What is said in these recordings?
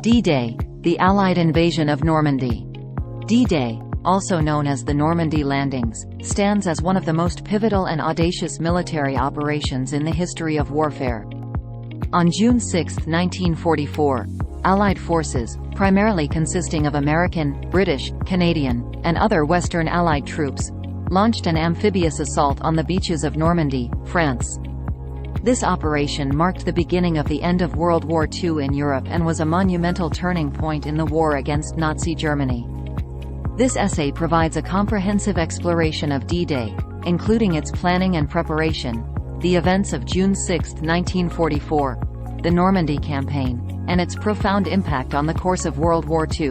D-Day, the Allied invasion of Normandy. D-Day, also known as the Normandy landings, stands as one of the most pivotal and audacious military operations in the history of warfare. On June 6, 1944, Allied forces, primarily consisting of American, British, Canadian, and other Western Allied troops, launched an amphibious assault on the beaches of Normandy, France. This operation marked the beginning of the end of World War II in Europe and was a monumental turning point in the war against Nazi Germany. This essay provides a comprehensive exploration of D-Day, including its planning and preparation, the events of June 6, 1944, the Normandy campaign, and its profound impact on the course of World War II.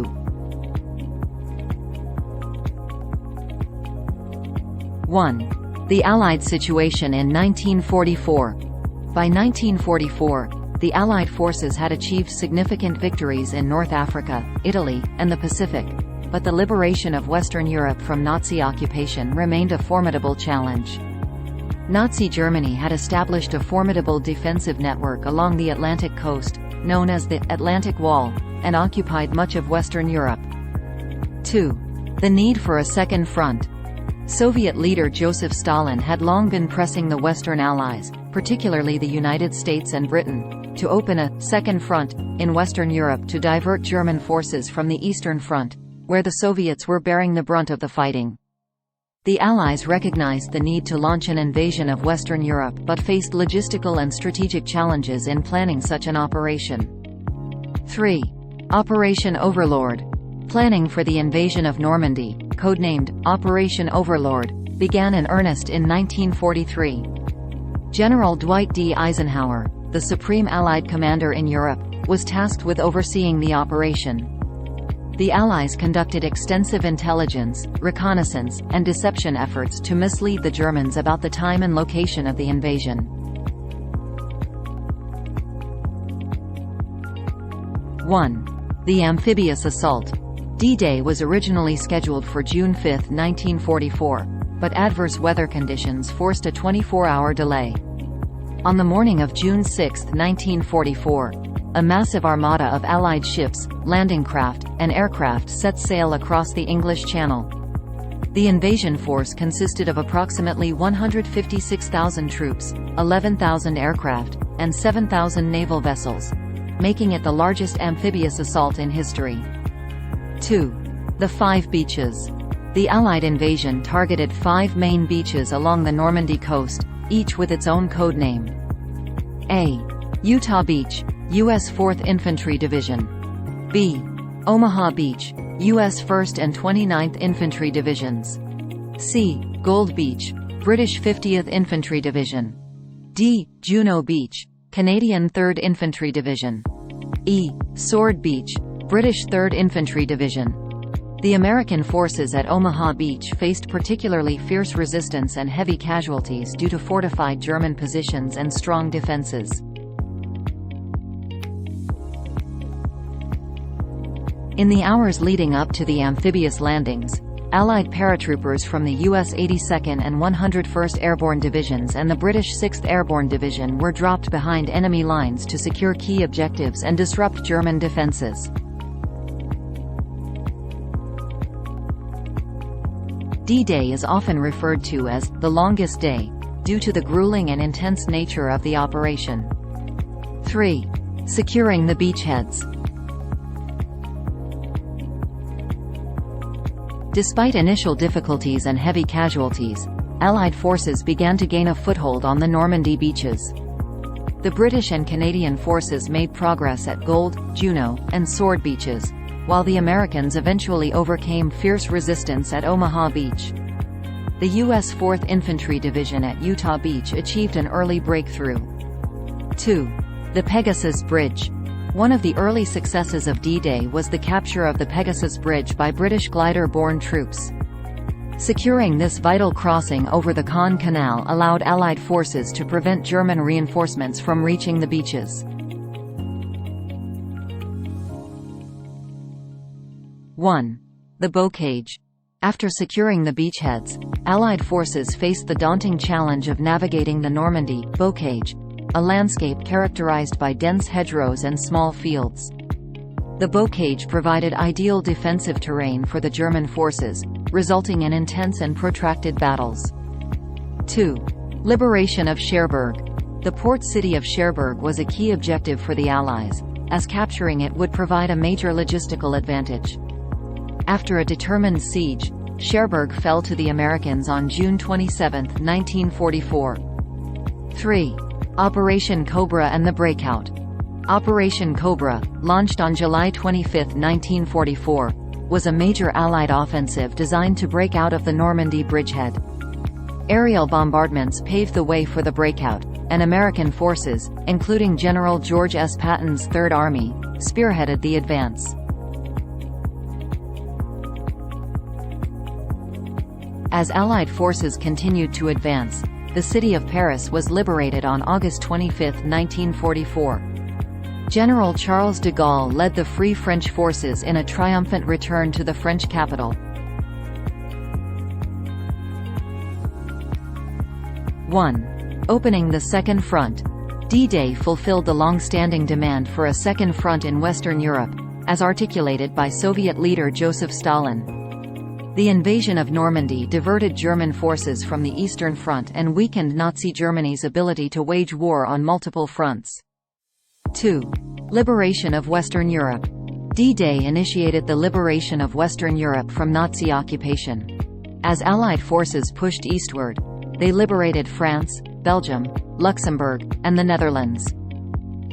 1. The Allied situation in 1944. By 1944, the Allied forces had achieved significant victories in North Africa, Italy, and the Pacific, but the liberation of Western Europe from Nazi occupation remained a formidable challenge. Nazi Germany had established a formidable defensive network along the Atlantic coast, known as the Atlantic Wall, and occupied much of Western Europe. 2. The need for a second front. Soviet leader Joseph Stalin had long been pressing the Western Allies, particularly the United States and Britain, to open a second front in Western Europe to divert German forces from the Eastern Front, where the Soviets were bearing the brunt of the fighting. The Allies recognized the need to launch an invasion of Western Europe but faced logistical and strategic challenges in planning such an operation. 3. Operation Overlord. Planning for the invasion of Normandy, codenamed Operation Overlord, began in earnest in 1943. General Dwight D. Eisenhower, the supreme Allied commander in Europe, was tasked with overseeing the operation. The Allies conducted extensive intelligence, reconnaissance, and deception efforts to mislead the Germans about the time and location of the invasion. 1. The amphibious assault. D-Day was originally scheduled for June 5, 1944, but adverse weather conditions forced a 24-hour delay. On the morning of June 6, 1944, a massive armada of Allied ships, landing craft, and aircraft set sail across the English Channel. The invasion force consisted of approximately 156,000 troops, 11,000 aircraft, and 7,000 naval vessels, making it the largest amphibious assault in history. 2. The Five Beaches. The Allied invasion targeted 5 main beaches along the Normandy coast, each with its own code name. A. Utah Beach, U.S. 4th Infantry Division. B. Omaha Beach, U.S. 1st and 29th Infantry Divisions. C. Gold Beach, British 50th Infantry Division. D. Juno Beach, Canadian 3rd Infantry Division. E. Sword Beach, British 3rd Infantry Division. The American forces at Omaha Beach faced particularly fierce resistance and heavy casualties due to fortified German positions and strong defenses. In the hours leading up to the amphibious landings, Allied paratroopers from the U.S. 82nd and 101st Airborne Divisions and the British 6th Airborne Division were dropped behind enemy lines to secure key objectives and disrupt German defenses. D-Day is often referred to as the longest day, due to the grueling and intense nature of the operation. 3. Securing the beachheads. Despite initial difficulties and heavy casualties, Allied forces began to gain a foothold on the Normandy beaches. The British and Canadian forces made progress at Gold, Juno, and Sword beaches, while the Americans eventually overcame fierce resistance at Omaha Beach. The U.S. 4th Infantry Division at Utah Beach achieved an early breakthrough. 2. The Pegasus Bridge. One of the early successes of D-Day was the capture of the Pegasus Bridge by British glider-borne troops. Securing this vital crossing over the Caen Canal allowed Allied forces to prevent German reinforcements from reaching the beaches. 1. The Bocage. After securing the beachheads, Allied forces faced the daunting challenge of navigating the Normandy Bocage, a landscape characterized by dense hedgerows and small fields. The bocage provided ideal defensive terrain for the German forces, resulting in intense and protracted battles. 2. Liberation of Cherbourg. The port city of Cherbourg was a key objective for the Allies, as capturing it would provide a major logistical advantage. After a determined siege, Cherbourg fell to the Americans on June 27, 1944. 3. Operation Cobra and the Breakout. Operation Cobra, launched on July 25, 1944, was a major Allied offensive designed to break out of the Normandy bridgehead. Aerial bombardments paved the way for the breakout, and American forces, including General George S. Patton's Third Army, spearheaded the advance. As Allied forces continued to advance, the city of Paris was liberated on August 25, 1944. General Charles de Gaulle led the Free French forces in a triumphant return to the French capital. 1. Opening the Second Front. D-Day fulfilled the long-standing demand for a second front in Western Europe, as articulated by Soviet leader Joseph Stalin. The invasion of Normandy diverted German forces from the Eastern Front and weakened Nazi Germany's ability to wage war on multiple fronts. 2. Liberation of Western Europe. D-Day initiated the liberation of Western Europe from Nazi occupation. As Allied forces pushed eastward, they liberated France, Belgium, Luxembourg, and the Netherlands.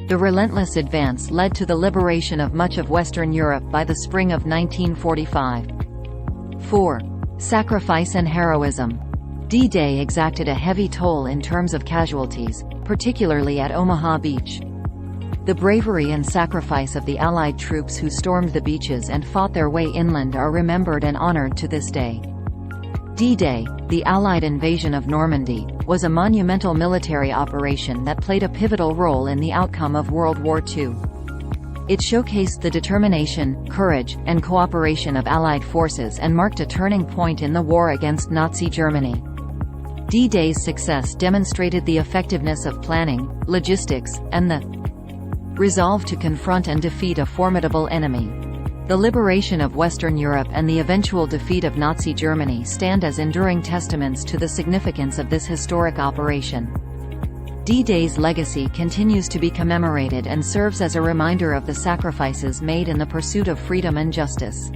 The relentless advance led to the liberation of much of Western Europe by the spring of 1945. 4. Sacrifice and heroism. D-Day exacted a heavy toll in terms of casualties, particularly at Omaha Beach. The bravery and sacrifice of the Allied troops who stormed the beaches and fought their way inland are remembered and honored to this day. D-Day, the Allied invasion of Normandy, was a monumental military operation that played a pivotal role in the outcome of World War II. It showcased the determination, courage, and cooperation of Allied forces and marked a turning point in the war against Nazi Germany. D-Day's success demonstrated the effectiveness of planning, logistics, and the resolve to confront and defeat a formidable enemy. The liberation of Western Europe and the eventual defeat of Nazi Germany stand as enduring testaments to the significance of this historic operation. D-Day's legacy continues to be commemorated and serves as a reminder of the sacrifices made in the pursuit of freedom and justice.